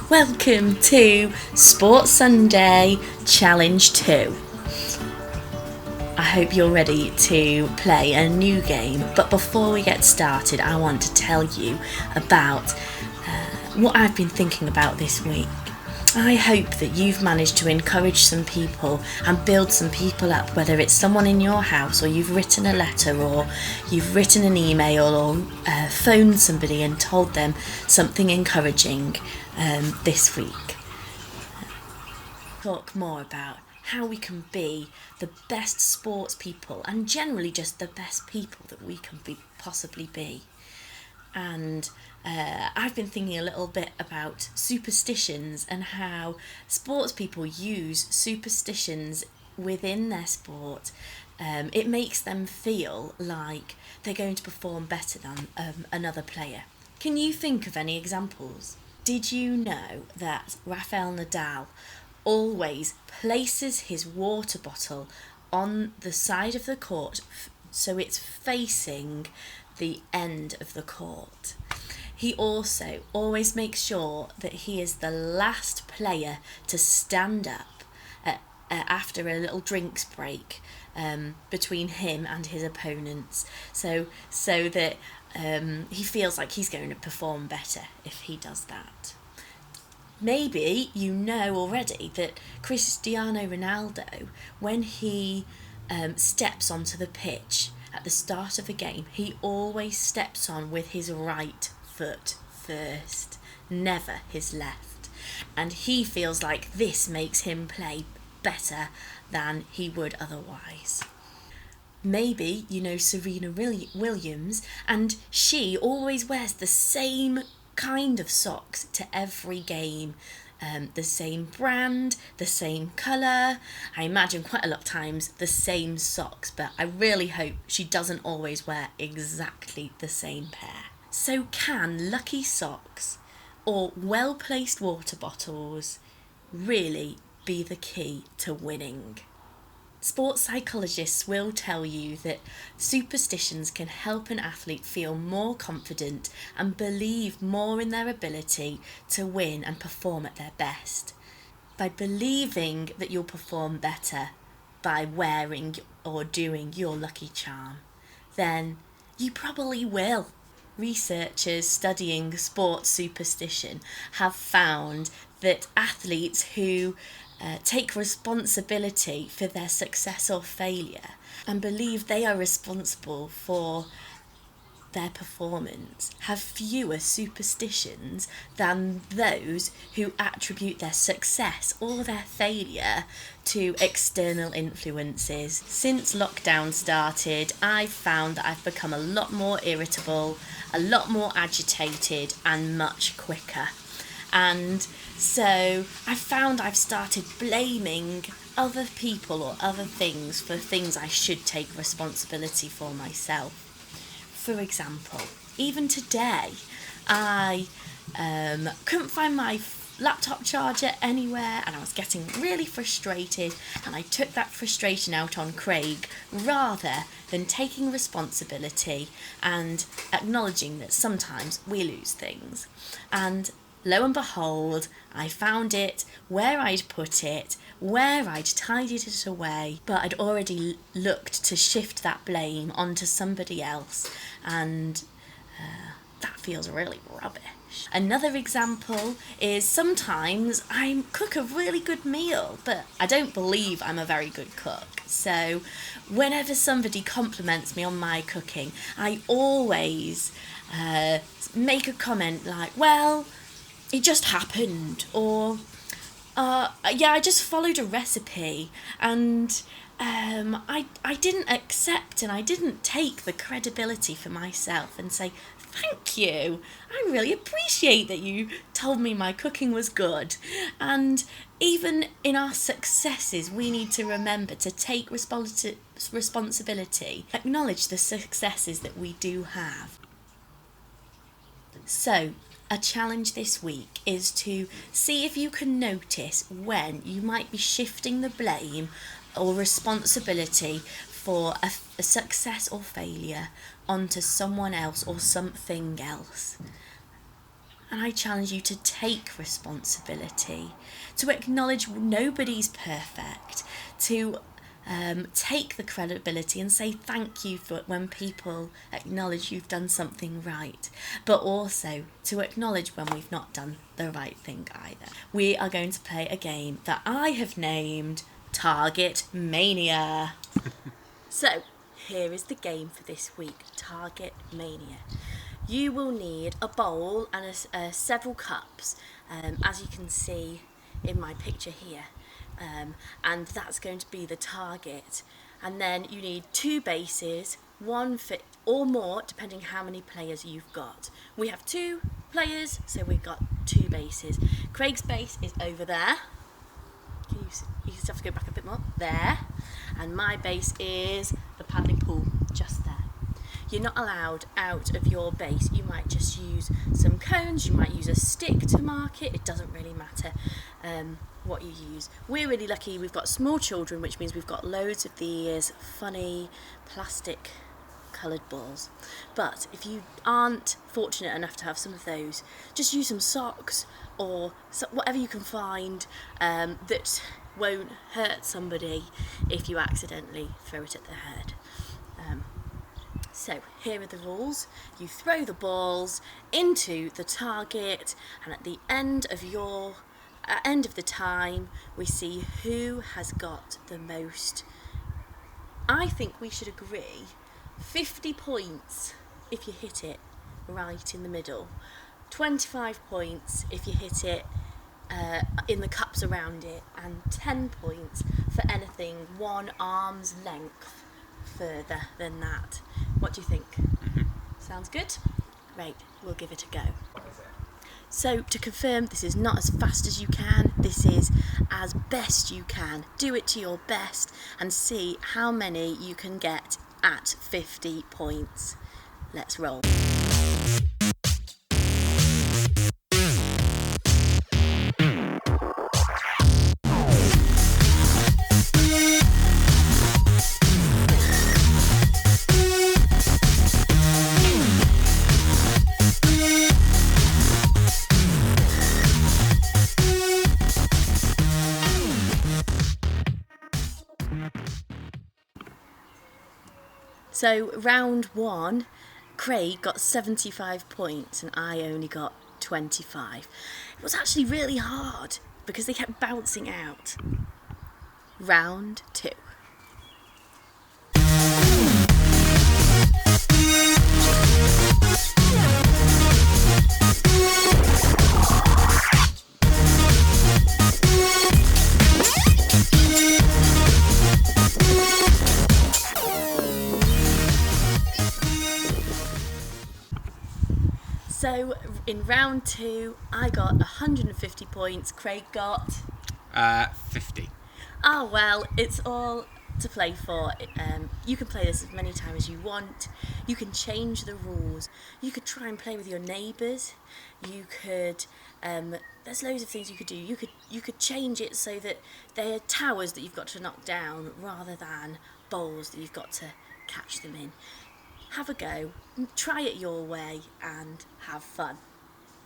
Welcome to Sports Sunday Challenge 2. I hope you're ready to play a new game, but before we get started, I want to tell you about what I've been thinking about this week. I hope that you've managed to encourage some people and build some people up, whether it's someone in your house or you've written a letter or you've written an email or phoned somebody and told them something encouraging this week. Talk more about how we can be the best sports people and generally just the best people that we can possibly be. And I've been thinking a little bit about superstitions and how sports people use superstitions within their sport. It makes them feel like they're going to perform better than another player. Can you think of any examples? Did you know that Rafael Nadal always places his water bottle on the side of the court so it's facing the end of the court? He also always makes sure that he is the last player to stand up after a little drinks break between him and his opponents, so that he feels like he's going to perform better if he does that. Maybe you know already that Cristiano Ronaldo, when he steps onto the pitch at the start of a game, he always steps on with his right foot first, never his left. And he feels like this makes him play better than he would otherwise. Maybe you know Serena Williams, and she always wears the same kind of socks to every game. The same brand, the same colour, I imagine quite a lot of times the same socks, but I really hope she doesn't always wear exactly the same pair. So can lucky socks or well-placed water bottles really be the key to winning? Sports psychologists will tell you that superstitions can help an athlete feel more confident and believe more in their ability to win and perform at their best. By believing that you'll perform better by wearing or doing your lucky charm, then you probably will. Researchers studying sports superstition have found that athletes who take responsibility for their success or failure and believe they are responsible for their performance have fewer superstitions than those who attribute their success or their failure to external influences. Since lockdown started, I've found that I've become a lot more irritable, a lot more agitated, and much quicker. And so I found I've started blaming other people or other things for things I should take responsibility for myself. For example, even today, I couldn't find my laptop charger anywhere and I was getting really frustrated, and I took that frustration out on Craig rather than taking responsibility and acknowledging that sometimes we lose things. And lo and behold, I found it where I'd put it, where I'd tidied it away, but I'd already looked to shift that blame onto somebody else, and that feels really rubbish. Another example is sometimes I cook a really good meal, but I don't believe I'm a very good cook. So whenever somebody compliments me on my cooking, I always make a comment like, well, it just happened, or I just followed a recipe, and I didn't accept and I didn't take the credibility for myself and say, thank you, I really appreciate that you told me my cooking was good. And even in our successes, we need to remember to take responsibility, acknowledge the successes that we do have. So, a challenge this week is to see if you can notice when you might be shifting the blame or responsibility for a success or failure onto someone else or something else. And I challenge you to take responsibility, to acknowledge nobody's perfect, to take the credibility and say thank you for when people acknowledge you've done something right, but also to acknowledge when we've not done the right thing either. We are going to play a game that I have named Target Mania. So, here is the game for this week, Target Mania. You will need a bowl and several cups, as you can see in my picture here. And that's going to be the target. And then you need 2 bases, 1 fit or more, depending how many players you've got. We have 2 players, so we've got 2 bases. Craig's base is over there. You just have to go back a bit more. There. And my base is the paddling pool, just there. You're not allowed out of your base. You might just use some cones, you might use a stick to mark it. It doesn't really matter what you use. We're really lucky, we've got small children, which means we've got loads of these funny plastic coloured balls. But if you aren't fortunate enough to have some of those, just use some socks or whatever you can find that won't hurt somebody if you accidentally throw it at their head. So here are the rules. You throw the balls into the target, and at the end of the time, we see who has got the most. I think we should agree 50 points if you hit it right in the middle, 25 points if you hit it in the cups around it, and 10 points for anything 1 arm's length further than that. What do you think? Sounds good? Right, we'll give it a go. So to confirm, this is not as fast as you can, this is as best you can. Do it to your best and see how many you can get at 50 points. Let's roll. So round 1, Craig got 75 points and I only got 25. It was actually really hard because they kept bouncing out. Round 2. So in round 2, I got 150 points. Craig got 50. Oh well, it's all to play for. You can play this as many times as you want. You can change the rules. You could try and play with your neighbours. You could. There's loads of things you could do. You could change it so that they are towers that you've got to knock down rather than bowls that you've got to catch them in. Have a go, try it your way and have fun.